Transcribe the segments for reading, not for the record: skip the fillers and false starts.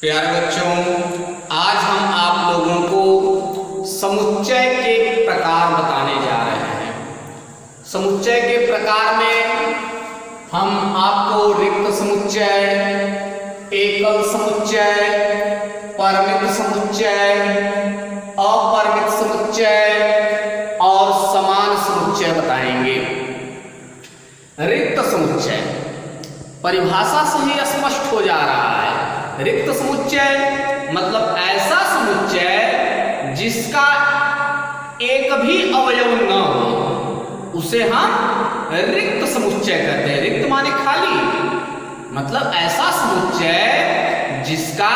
प्यारे बच्चों, आज हम आप लोगों को समुच्चय के प्रकार बताने जा रहे हैं। समुच्चय के प्रकार में हम आपको रिक्त समुच्चय, एकल समुच्चय, परिमित समुच्चय, अपरिमित समुच्चय और समान समुच्चय बताएंगे। रिक्त समुच्चय परिभाषा से ही स्पष्ट हो जा रहा है। रिक्त समुच्चय मतलब ऐसा समुच्चय जिसका एक भी अवयव न हो, उसे हम रिक्त समुच्चय कहते हैं। रिक्त माने खाली, मतलब ऐसा समुच्चय जिसका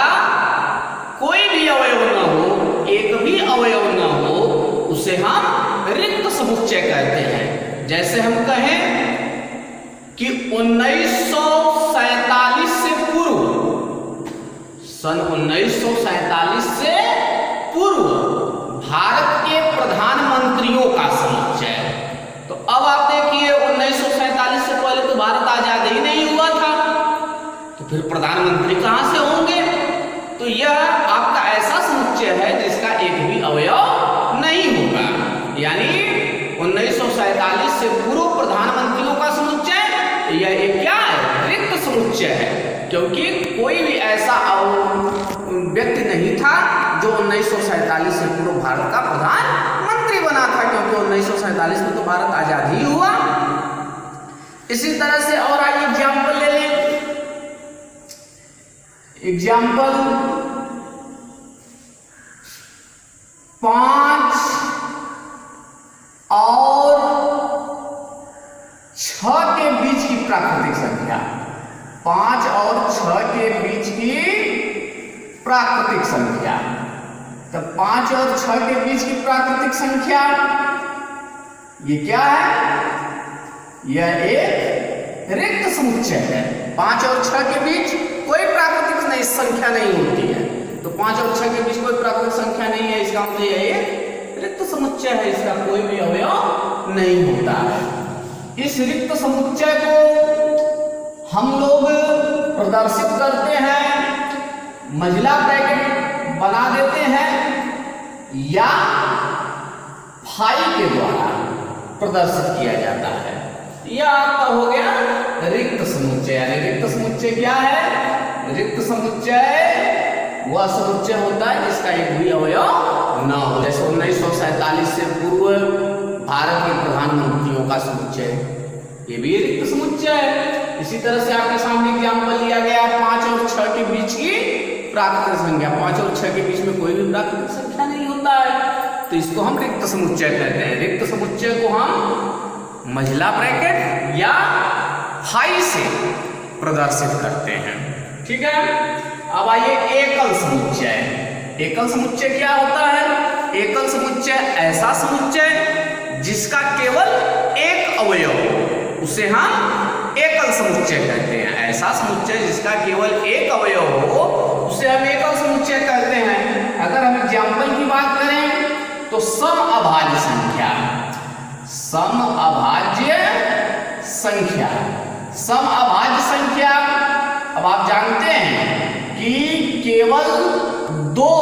कोई भी अवयव न हो, एक भी अवयव न हो, उसे हम रिक्त समुच्चय कहते हैं। जैसे हम कहें कि 1947 से पूर्व, सन 1947 से पूर्व भारत के प्रधानमंत्रियों का समुच्चय। तो अब आप देखिए 1947 से पहले तो भारत आजाद ही नहीं हुआ था, तो फिर प्रधानमंत्री कहां से होंगे? तो यह आपका ऐसा समुच्चय है जिसका एक भी अवयव नहीं होगा, यानी 1947 से पूर्व प्रधानमंत्रियों का समुच्चय यह एक क्या है? रिक्त समुच्चय है, क्योंकि कोई भी ऐसा व्यक्ति नहीं था जो 1947 से पूर्व भारत का प्रधानमंत्री बना था, क्योंकि 1947 में तो भारत आजाद ही हुआ। इसी तरह से और आइए एग्जाम्पल ले लें। एग्जाम्पल 5 और 6 के बीच की प्राकृतिक संख्या। 5 और 6 के बीच की प्राकृतिक संख्या। तो 5 और 6 के बीच की प्राकृतिक संख्या ये क्या है? यह एक रिक्त समुच्चय है। 5 और 6 के बीच कोई प्राकृतिक संख्या नहीं होती है, तो 5 और 6 के बीच कोई प्राकृतिक संख्या नहीं है, इसका मतलब यह एक रिक्त समुच्चय है, इसका कोई भी अवयव नहीं होता है। इस रिक्त समुच्चय को हम लोग प्रदर्शित करते हैं, मंझला ब्रैकेट बना देते हैं या फाई के द्वारा प्रदर्शित किया जाता है। यह आपका हो गया रिक्त समुच्चय। यानी रिक्त समुच्चय क्या है? रिक्त समुच्चय वह समुच्चय होता है जिसका एक भी अवयव न हो। जैसे 1947 से पूर्व भारत के प्रधानमंत्रियों का समुच्चय, ये भी रिक्त समुच्चय है। इसी तरह से आपके सामने एग्जाम्पल लिया गया 5 और 6 के बीच की प्राकृतिक संख्या। 5 और 6 के बीच में कोई भी प्राकृतिक संख्या नहीं होता है, तो इसको हम रिक्त समुच्चय कहते हैं। रिक्त समुच्चय को हम मंझला ब्रैकेट या फाई से प्रदर्शित करते हैं। ठीक है। अब आइए एकल समुच्चय। एकल समुच्चय क्या होता है? एकल समुच्चय ऐसा समुच्चय जिसका केवल एक अवयव हो, उसे हम एकल समुच्चय कहते हैं। ऐसा समुच्चय जिसका केवल एक अवयव हो, उसे हम एकल समुच्चय कहते हैं। अगर हम एग्जाम्पल की बात करें तो समअभाज्य संख्या। समअभाज्य संख्या, समअभाज्य संख्या। अब आप जानते हैं कि केवल 2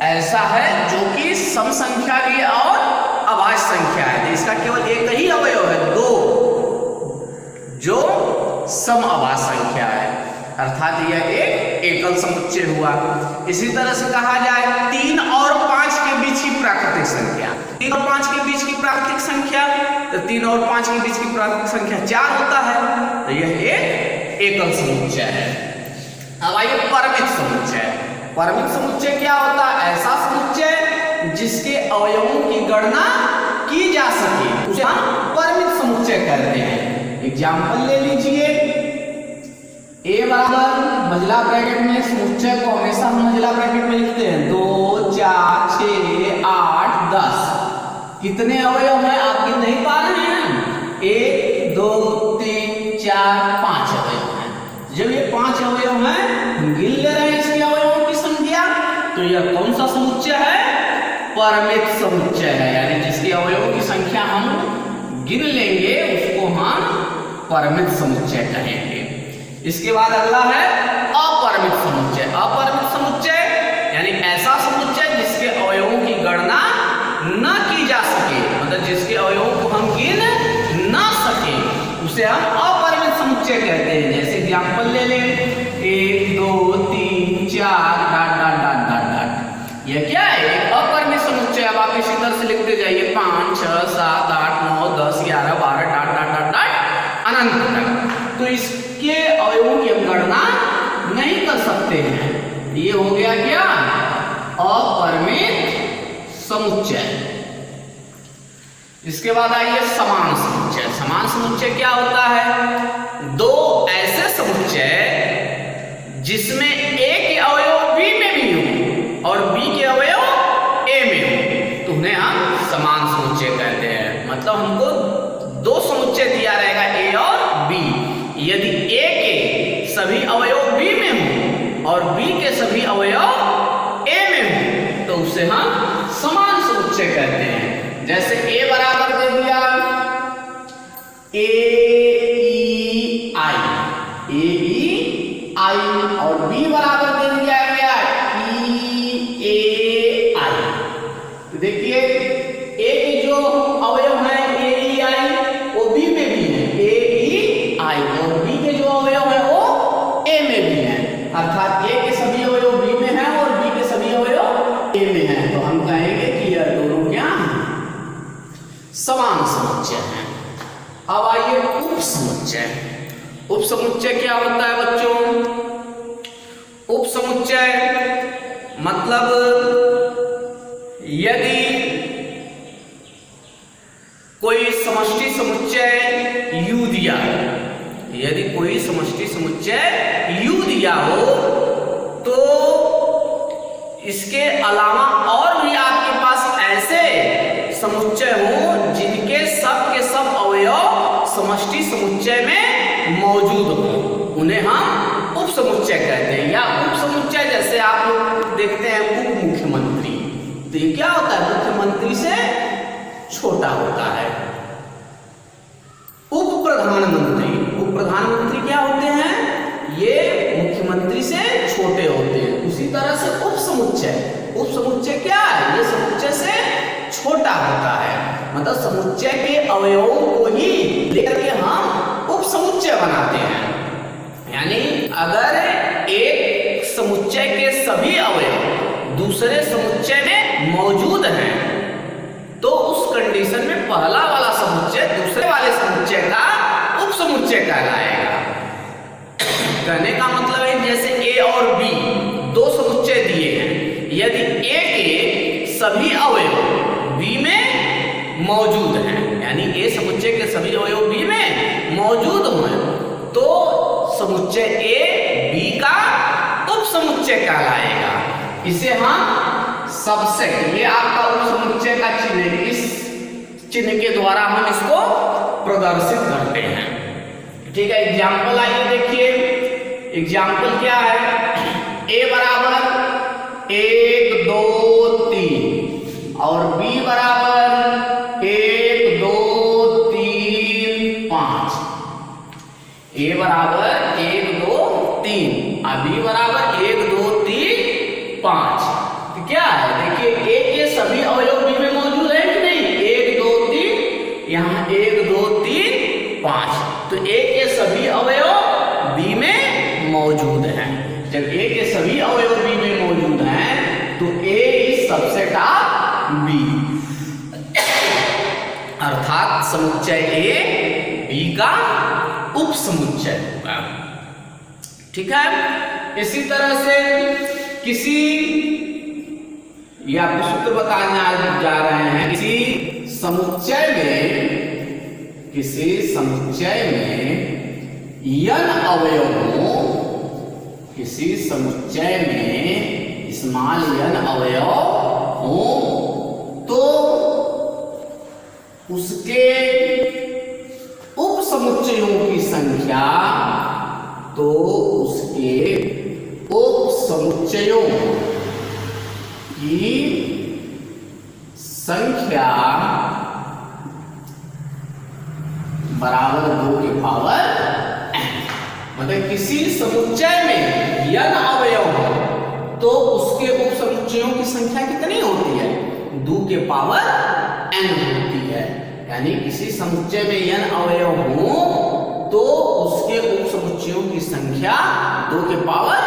ऐसा है जो कि सम संख्या भी और अभाज्य संख्या है, इसका केवल एक ही अवयव है, 2, जो सम अभाज्य संख्या है, अर्थात यह एक एकल समुच्चय हुआ। इसी तरह से कहा जाए 3 और 5 के बीच की प्राकृतिक संख्या। 3 और 5 के बीच की प्राकृतिक संख्या, तो 3 और 5 के बीच की प्राकृतिक संख्या 4 होता है, तो यह एक एकल समुच्चय है। अब आइए परिमित समुच्चय। परिमित समुच्चय क्या होता है? ऐसा समुच्चय जिसके अवयवों की गणना की जा सके, उसे हम परिमित समुच्चय कहते हैं। एग्जाम्पल ले लीजिए। A बराबर मंझला ब्रैकेट में समुच्चय को हमेशा हम मंझला ब्रैकेट में लिखते हैं 2, 4, 6, 8, 10। कितने अवयव हैं आप गिन नहीं पा रहे हैं? 1, 2, 3, 4, 5 अवयव हैं। जब ये 5 अवयव हैं, हम गिन ले रहे हैं इसके अवयवों की संख्या, तो यह कौन सा समुच्चय है? परिमित समुच्चय है। यानी जिसके अवयवों की संख्या हम गिन लेंगे उसको हम परिमित समुच्चय कहेंगे। इसके बाद अगला है अपरिमित समुच्चय। अपरिमित समुच्चय यानी ऐसा समुच्चय जिसके अवयवों की गणना न की जा सके, मतलब जिसके अवयवों को हम गिन ना सके, उसे हम अपरिमित समुच्चय कहते हैं। जैसे एग्जाम्पल ले लें, 1 2 3 4 dot dot dot dot dot, यह क्या है? एक अपरिमित समुच्चय। अब आप इसी तरह से लिखते जाइए 5 6 7 8 9 10 11 12 डॉट डॉट डॉट डॉट अनंत तक। तो इसके अवयवों की हम गणना नहीं कर सकते हैं। ये हो गया क्या? अपरिमित समुच्चय। इसके बाद आइए समान समुच्चय। समान समुच्चय क्या होता है? दो ऐसे समुच्चय जिसमें ए के अवयव बी में भी हो और बी के अवयव ए में हो, तो उन्हें हम समान समुच्चय कहते हैं। मतलब हमको दो समुच्चय दिया रहेगा ए और बी, यदि ए के सभी अवयव बी में हो और बी के सभी अवयव ए में हो, तो उसे हम समान समुच्चय कहते हैं। जैसे a बराबर दे दिया a e i, a e i, और b बराबर दे दिया गया e a i। तो देखिए a के जो अवयव है a e i वो b में भी है a e i, और b के जो अवयव है वो a में भी है। अर्थात a के सभी अवयव b में है और b के सभी अवयव a में है। तो हम कहेंगे कि यह दोनों क्या है? समान समुच्चय है। अब आइए उप समुच्चय। उप समुच्चय क्या होता है बच्चों? उप समुच्चय मतलब यदि कोई समष्टि समुच्चय U दिया, यदि कोई समष्टि समुच्चय U दिया हो, तो इसके अलावा और भी आपके पास ऐसे समुच्चय हो जिनके सब के सब अवयव समष्टि समुच्चय में मौजूद हो, उन्हें हम उप समुच्चय कहते हैं। या उप समुच्चय जैसे आप लोग देखते हैं उप मुख्यमंत्री, तो ये क्या होता है? मुख्यमंत्री से छोटा होता है। उप प्रधानमंत्री, उप प्रधानमंत्री क्या होते हैं? ये मुख्यमंत्री से छोटे होते हैं। उसी तरह से उप समुच्चय, उप समुच्चय क्या है? ये समुच्चय से छोटा होता है। मतलब समुच्चय के अवयवों को ही लेकर के हम उप समुच्चय बनाते हैं। यानी अगर एक समुच्चय के सभी अवयव दूसरे समुच्चय में मौजूद हैं, तो उस कंडीशन में पहला वाला समुच्चय दूसरे वाले समुच्चय का उप समुच्चय कहलाएगा। कहने का मतलब है जैसे ए और बी दो समुच्चय दिए हैं, यदि ए के सभी अवयव बी में मौजूद हैं, यानी ए समुच्चय के सभी अवयव बी में मौजूद हैं, तो समुच्चय ए बी का उप समुच्चय कहलाएगा। इसे हम सबसेट, ये आपका उप समुच्चय का चिन्ह है, इस चिन्ह के द्वारा हम इसको प्रदर्शित करते हैं। ठीक है, एग्जाम्पल आइए देखिए। एग्जाम्पल क्या है? ए बराबर 1 2 3 और बी बराबर 1 2 3 5। ए बराबर 1 2 3 और बी बराबर 1 2 3 5। तो क्या है? देखिए ए के सभी अवयव बी में मौजूद है कि नहीं? 1 2 3, यहाँ 1 2 3 5। तो ए के सभी अवयव बी में मौजूद हैं। जब ए के सभी अवयव बी में मौजूद हैं, तो ए इज सबसेट ऑफ बी, अर्थात समुच्चय ए बी का उप समुच्चय होगा। ठीक है, इसी तरह से किसी, ये आपको सूत्र बताने जा रहे हैं, किसी समुच्चय में यन अवयव हो, किसी समुच्चय में स्मॉल यन अवयव हो, तो उसके उप समुच्चयों की संख्या, तो उसके उप समुच्चयों की संख्या बराबर 2 की पावर n, मतलब किसी समुच्चय में n अवयव हो तो उसके उप समुच्चयों की संख्या कितनी होती है? 2 के पावर n होती है। यानी किसी समुच्चय में n अवयव हो तो उसके उप समुच्चयों की संख्या 2 के पावर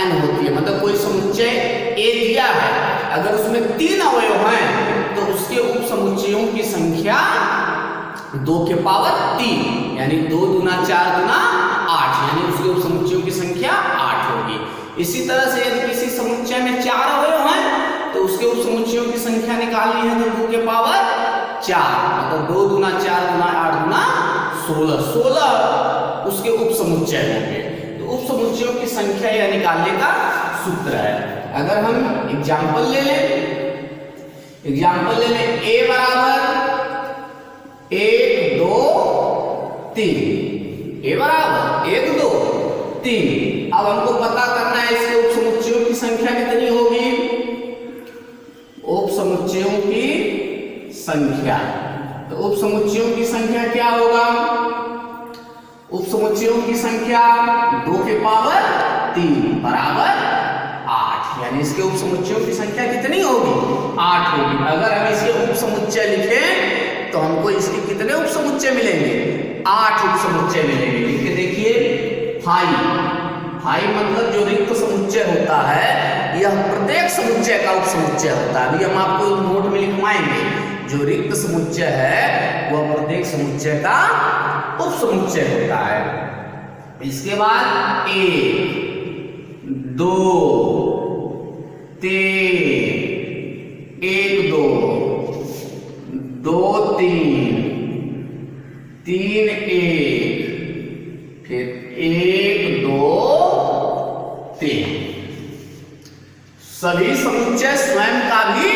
n होती है। मतलब कोई समुच्चय A दिया है, अगर उसमें 3 अवयव हैं तो उसके उप समुच्चयों की संख्या 2 के पावर 3, यानी 2 दूना 4 दूना 8, यानी उसके उप समुच्चयों की संख्या 8 होगी। इसी तरह से यदि किसी समुच्चय में 4 अवयव हैं तो उसके उप समुच्चयों की संख्या निकालनी है तो 2 के पावर 4, मतलब 2 दूना 4 दूना 8 दूना 16 उसके उप समुच्चय होंगे। तो उप समुच्चयों की संख्या यह निकालने का सूत्र है। अगर हम एग्जांपल ले लें A बराबर 1 2 3, A बराबर 1 2 3। अब हमको पता करना है इसके उप समुच्चयों की संख्या कितनी होगी? उप समुच्चयों की संख्या, तो उप समुच्चयों की संख्या क्या होगा? उप समुच्चयों की संख्या 2 के पावर 3 बराबर 8, यानी इसके उप समुच्चयों की संख्या कितनी होगी? 8 होगी। अगर हम इसके उप समुच्चय लिखें तो हमको इसके कितने उप समुच्चय मिलेंगे? 8 उप समुच्चय मिलेंगे। लिख के देखिए, फाई मतलब जो रिक्त समुच्चय होता है यह प्रत्येक समुच्चय का उप समुच्चय होता है। अभी हम आपको नोट में लिखवाएंगे, जो रिक्त समुच्चय है वह प्रत्येक समुच्चय का उप समुच्चय होता है। इसके बाद 1 2 3 1 2 2 3 3 1 फिर 1 2 3। सभी समुच्चय स्वयं का भी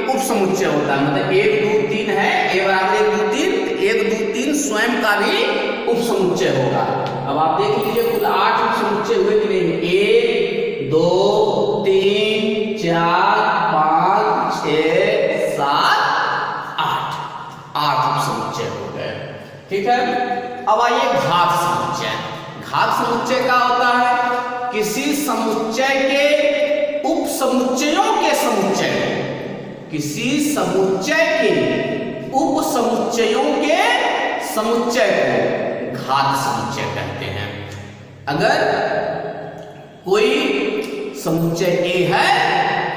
उप समुच्चय होता है। मतलब 1 2 3 है, A बराबर 1 2 3, 1 2 3 स्वयं का भी उप समुच्चय होगा। अब आप देख लीजिए कुल 8 उप समुच्चय हुए कि नहीं? 1 2 3 4 5 6 7 8 उप समुच्चय हो गए। ठीक है। अब आइए घात समुच्चय। घात समुच्चय क्या होता है? किसी समुच्चय के उप समुच्चयों के समुच्चय को, किसी समुच्चय के उप समुच्चयों के समुच्चय को घात समुच्चय कहते हैं। अगर कोई समुच्चय A है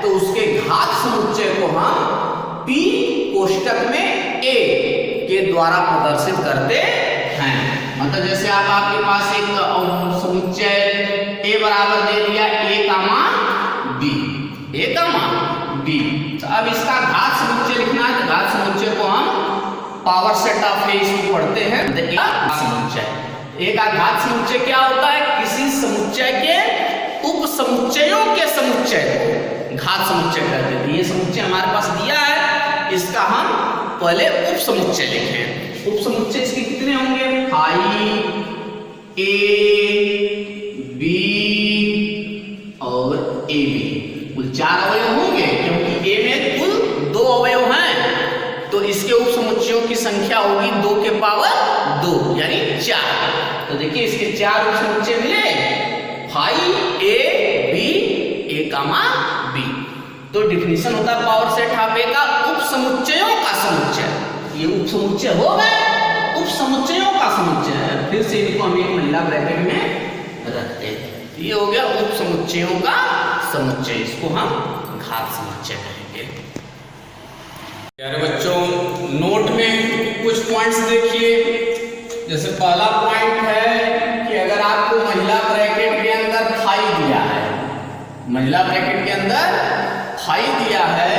तो उसके घात समुच्चय को हम P कोष्टक में A के द्वारा प्रदर्शित करते हैं। मतलब जैसे आपके पास एक समुच्चय A बराबर दे दिया A comma B, A comma B, तो अब इसका घात समुच्चय लिखना है। तो घात समुच्चय को हम पावर सेट ऑफ A इसको पढ़ते हैं। समुच्चय A का घात समुच्चय क्या होता है? किसी समुच्चय के उप समुच्चयों के समुच्चय को घात समुच्चय कहते हैं। ये समुच्चय हमारे पास दिया है, इसका हम पहले उप समुच्चय लिखें। उप समुच्चय इसके कितने होंगे? A B और AB, कुल 4 अवयव होंगे क्योंकि A में कुल 2 अवयव हैं, तो इसके उप समुच्चयों की संख्या होगी 2 के पावर 2 यानी 4। तो देखिए इसके 4 उप समुच्चय मिले, phi A B A comma B। तो डिफिनीशन होता है पावर सेट ऑफ A का उप समुच्चयों का समुच्चय। ये उप समुच्चय हो गए, उप समुच्चयों का समुच्चय है। फिर से इनको हम एक महिला ब्रैकेट में रखते हैं। ये हो गया उप समुच्चयों का समुच्चय, इसको हम घात समुच्चय कहेंगे। प्यारे बच्चों, नोट में कुछ पॉइंट्स देखिए। जैसे पहला पॉइंट है कि अगर आपको महिला ब्रैकेट के अंदर फाई दिया है, महिला ब्रैकेट के अंदर फाई दिया है,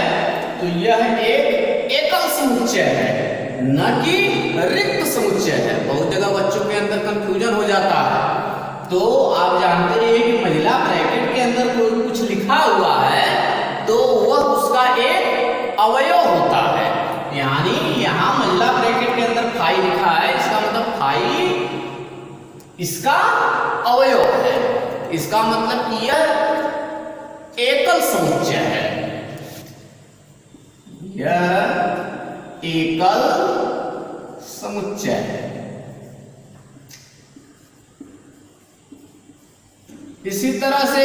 तो यह एक एकल समुच्चय है, न कि रिक्त समुच्चय है। बहुत जगह बच्चों के अंदर कंफ्यूजन हो जाता है। तो आप जानते हैं कि महिला ब्रैकेट के अंदर कोई कुछ लिखा हुआ है तो वह उसका एक अवयव होता है। यानी यहाँ महिला ब्रैकेट के अंदर फाई लिखा है, इसका मतलब फाई इसका अवयव है। इसका मतलब कि यह एकल समुच्चय है, यह एकल समुच्चय है। इसी तरह से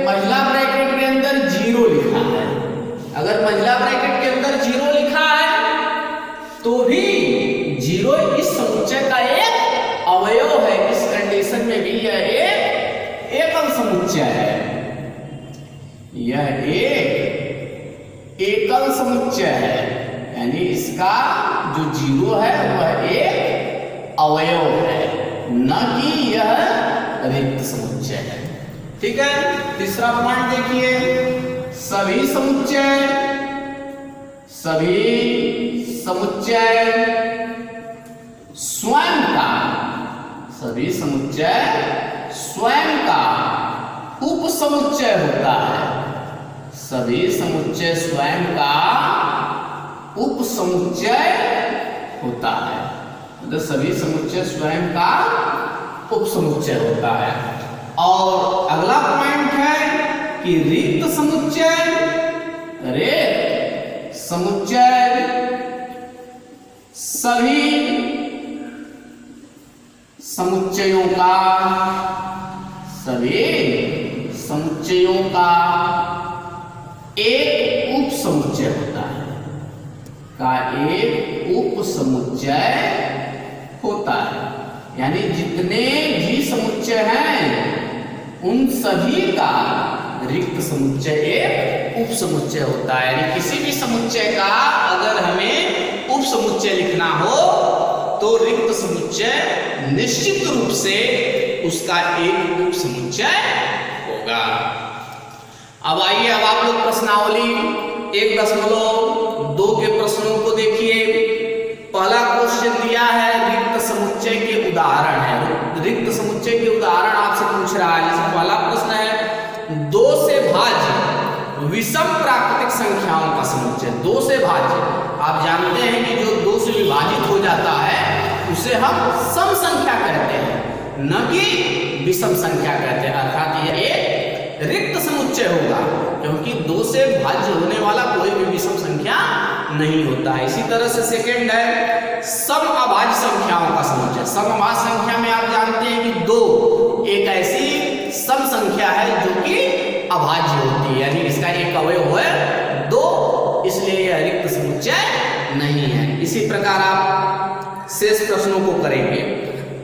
महिला ब्रैकेट के अंदर 0 लिखा है, अगर महिला ब्रैकेट के अंदर 0 लिखा है तो भी 0 इस समुच्चय का एक अवयव है। इस कंडीशन में भी यह एक एकल समुच्चय है, यह एक एकल समुच्चय है, यानी इसका जो 0 है वह एक अवयव है, न कि यह रिक्त समुच्चय है। ठीक है, तीसरा पॉइंट देखिए, सभी समुच्चय स्वयं का, सभी समुच्चय स्वयं का उपसमुच्चय होता है, सभी समुच्चय स्वयं का उपसमुच्चय होता है, मतलब सभी समुच्चय स्वयं का उपसमुच्चय होता है। और अगला पॉइंट है कि रिक्त समुच्चय सभी समुच्चयों का एक उपसमुच्चय होता है, एक उपसमुच्चय होता है, यानी जितने भी समुच्चय हैं उन सभी का रिक्त समुच्चय एक उपसमुच्चय होता है। यानी किसी भी समुच्चय का अगर हमें उपसमुच्चय लिखना हो तो रिक्त समुच्चय निश्चित रूप से उसका एक उपसमुच्चय होगा। अब आइए, अब आप लोग प्रश्नावली 1.2 के प्रश्नों को देखिए। पहला क्वेश्चन दिया है, रिक्त समुच्चय के उदाहरण है, रिक्त समुच्चय के उदाहरण आपसे पूछ रहा है। जैसे पहला प्रश्न है 2 से भाज्य विषम प्राकृतिक संख्याओं का समुच्चय। 2 से भाज्य, आप जानते हैं कि जो 2 से विभाजित हो जाता है उसे हम सम संख्या कहते हैं, न कि विषम संख्या कहते हैं, अर्थात यह एक रिक्त समुच्चय होगा क्योंकि 2 से भाज्य होने वाला कोई भी विषम संख्या नहीं होता है। इसी तरह से सेकंड है सम अभाज्य संख्याओं का समुच्चय। सम अभाज्य संख्या में आप जानते हैं कि 2 एक ऐसी सम संख्या है जो कि अभाज्य होती है, यानी इसका एक अवयव है 2, इसलिए यह रिक्त समुच्चय नहीं है। इसी प्रकार आप शेष प्रश्नों को करेंगे।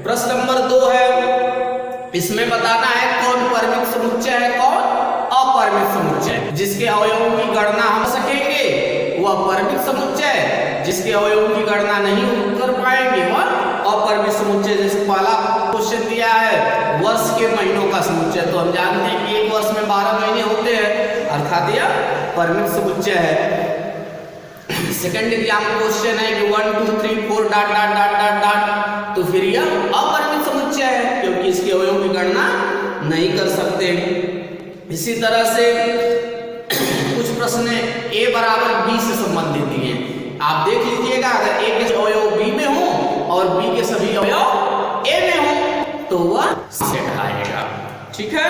प्रश्न नंबर 2 है, इसमें बताना है कौन परिमित समुच्चय है, कौन अपरिमित समुच्चय। जिसके अवयवों की गणना हम सकेंगे वह परिमित समुच्चय, जिसके अवयवों की गणना नहीं कर पाएंगे वह अपरिमित समुच्चय। जैसे पहला क्वेश्चन दिया है वर्ष के महीनों का समुच्चय, तो हम जानते हैं कि एक वर्ष में 12 महीने होते हैं, अर्थात यह परिमित समुच्चय है। सेकंड एग्जाम क्वेश्चन है कि 1 2 3 4 dot dot dot dot dot, तो फिर यह अपरिमित समुच्चय है क्योंकि इसके अवयवों की गणना नहीं कर सकते। इसी तरह से कुछ प्रश्न a बराबर b से संबंधित दिए, आप देख लीजिएगा, अगर a के अवयव b में हो और b के सभी अवयव a में हो तो वह सेट आएगा। ठीक है।